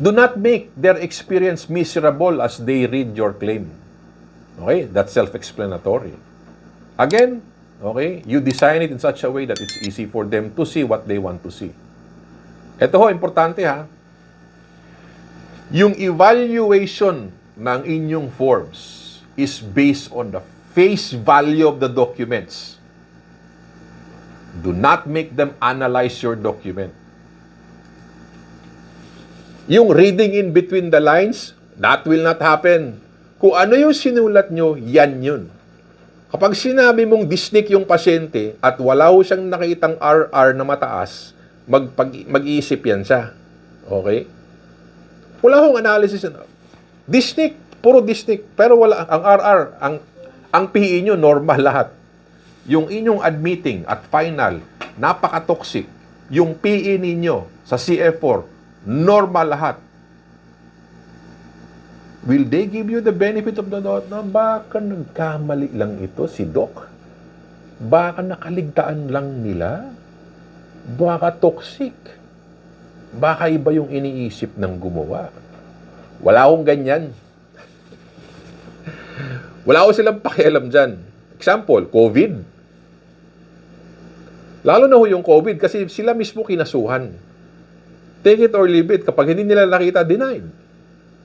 Do not make their experience miserable as they read your claim. Okay? That's self-explanatory. Again, okay, you design it in such a way that it's easy for them to see what they want to see. Ito ho, importante ha. Yung evaluation ng inyong forms is based on the face value of the documents. Do not make them analyze your document. Yung reading in between the lines, that will not happen. Kung ano yung sinulat nyo, yan yun. Kapag sinabi mong disnick yung pasyente at wala ho siyang nakitang RR na mataas, mag-iisip yan siya. Okay? Wala hong analysis. Disnick, puro disnick. Pero wala, ang RR, ang PE nyo, normal lahat. Yung inyong admitting at final, napaka-toxic. Yung PE ninyo sa CF4, normal lahat. Will they give you the benefit of the doubt na baka nagkamali lang ito si Doc? Baka nakaligtaan lang nila? Baka toxic? Baka iba yung iniisip ng gumawa? Wala akong ganyan. Wala akong silang pakialam dyan. Example, COVID. Lalo na ho yung COVID kasi sila mismo kinasuhan. Take it or leave it. Kapag hindi nila nakita, denied.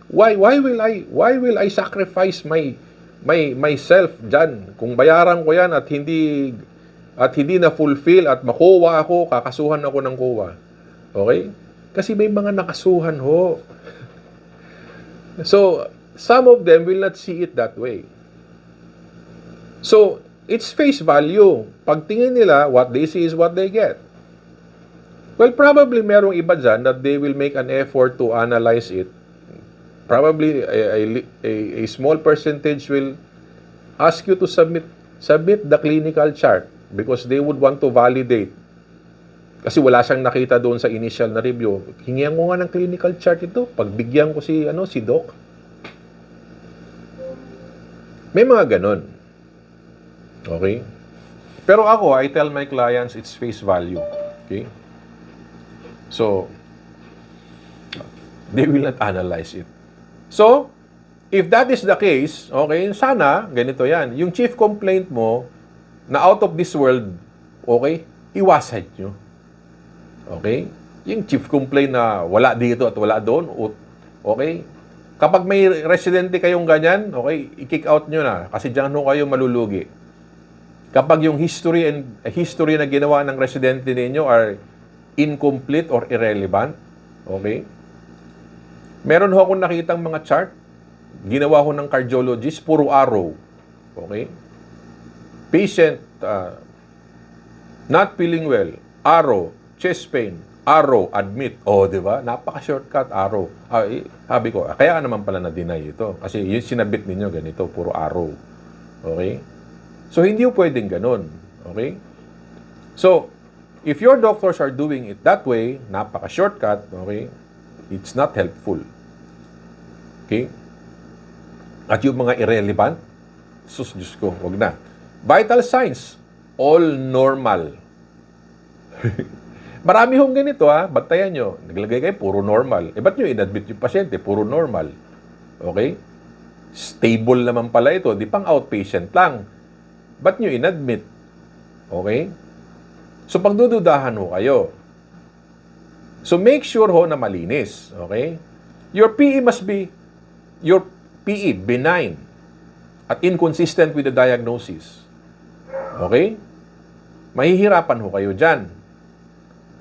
Why will I sacrifice myself dyan? Kung bayaran ko yan at hindi na fulfill at makuha ako, kakasuhan ako ng kuha. Okay? Kasi may mga nakasuhan ho. So, some of them will not see it that way. So, it's face value. Pagtingin nila, what they see is what they get. Well, probably merong iba dyan that they will make an effort to analyze it. Probably a small percentage will ask you to submit the clinical chart because they would want to validate. Kasi wala siyang nakita doon sa initial na review. Hingihan ko nga ng clinical chart ito. Pagbigyan ko si Doc. May mga ganon. Okay? Pero ako, I tell my clients it's face value. Okay? So, they will not analyze it. So, if that is the case, okay, sana, ganito yan. Yung chief complaint mo, na out of this world, okay, iwasan nyo. Okay? Yung chief complaint na wala dito at wala doon, okay? Kapag may residente kayong ganyan, okay, i-kick out nyo na kasi dyan ho kayo malulugi. Kapag yung history na ginawa ng residente ninyo are incomplete or irrelevant, okay? Meron ho akong nakitang mga chart, ginawa ho ng cardiologist, puro arrow. Okay? Patient, not feeling well, arrow, chest pain, arrow, admit. Oh, di ba? Napaka-shortcut, arrow. Sabi ko, kaya naman pala na-deny ito. Kasi yung sinabit ninyo ganito, puro arrow. Okay? So, hindi ho pwedeng ganun. Okay? So, if your doctors are doing it that way, napaka-shortcut, okay, it's not helpful. Okay? At yung mga irrelevant, Diyos ko, wag na. Vital signs, all normal. Marami hong ganito ha, bantayan nyo. Naglagay kayo, puro normal. Ba't nyo inadmit yung pasyente, puro normal? Okay? Stable naman pala ito, di pang outpatient lang. Ba't nyo inadmit? Okay? So, pagdududahan ho kayo. So, make sure ho na malinis. Okay? Your PE benign at inconsistent with the diagnosis. Okay? Mahihirapan ho kayo dyan.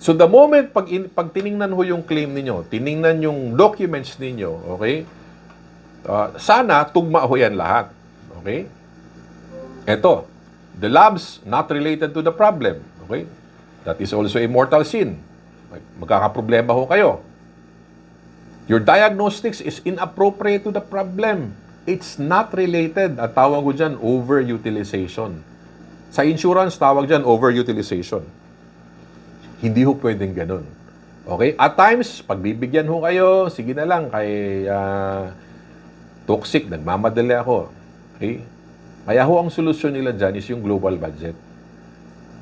So, the moment pag tiningnan ho yung claim ninyo, tiningnan yung documents ninyo, okay? Sana tugma ho yan lahat. Okay? Ito, the labs not related to the problem. Okay? That is also a mortal sin. Magkakaproblema ho kayo. Your diagnostics is inappropriate to the problem. It's not related. At tawag ko dyan, overutilization. Sa insurance, tawag dyan, overutilization. Hindi ho pwedeng ganun. Okay? At times, pagbibigyan ho kayo, sige na lang, kay toxic, nagmamadali ako. Okay? Kaya ho ang solusyon nila dyan is yung global budget.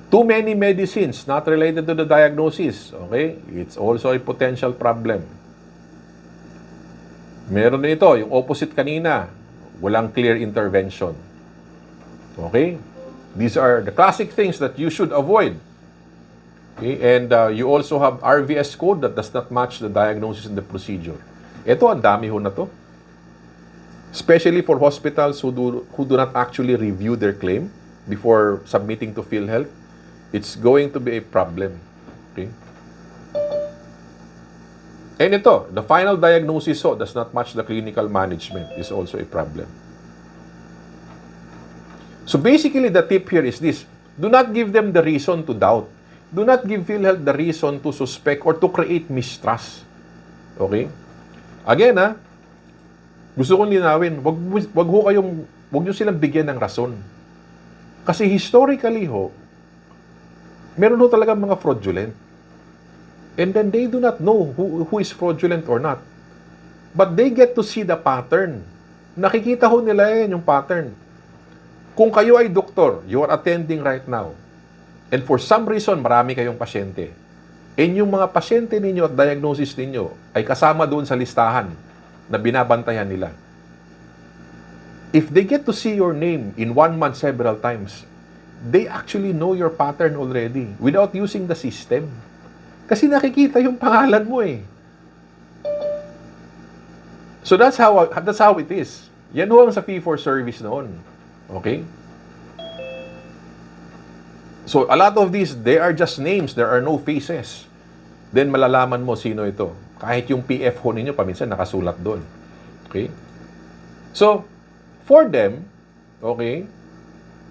Too many medicines not related to the diagnosis. Okay? It's also a potential problem. Meron din ito, yung opposite kanina, walang clear intervention. Okay? These are the classic things that you should avoid. Okay? And you also have RVS code that does not match the diagnosis and the procedure. Ito, ang dami ho na to. Especially for hospitals who do not actually review their claim before submitting to PhilHealth, it's going to be a problem. Okay? And ito, the final diagnosis does not match the clinical management is also a problem. So basically, the tip here is this. Do not give them the reason to doubt. Do not give PhilHealth the reason to suspect or to create mistrust. Okay? Again, gusto kong linawin, wag nyo silang bigyan ng rason. Kasi historically meron talaga mga fraudulent. And then they do not know who is fraudulent or not. But they get to see the pattern. Nakikita nila yung pattern. Kung kayo ay doktor, you are attending right now, and for some reason, marami kayong pasyente, and yung mga pasyente ninyo at diagnosis ninyo ay kasama doon sa listahan na binabantayan nila. If they get to see your name in 1 month several times, they actually know your pattern already without using the system. Kasi nakikita yung pangalan mo eh. So that's how it is. Yan ho ang sa fee-for-service noon. Okay? So a lot of these, they are just names. There are no faces. Then malalaman mo sino ito. Kahit yung PF ho ninyo, paminsan nakasulat doon. Okay? So, for them, okay,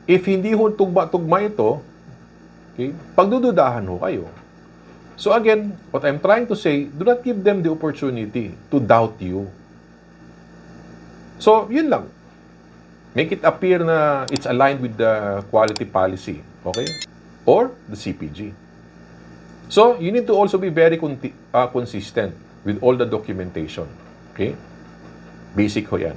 if hindi ho tugma ito, okay, pagdududahan ho kayo. So again, what I'm trying to say, do not give them the opportunity to doubt you. So, yun lang. Make it appear na it's aligned with the quality policy, okay? Or the CPG. So, you need to also be very consistent with all the documentation, okay? Basic ho yan.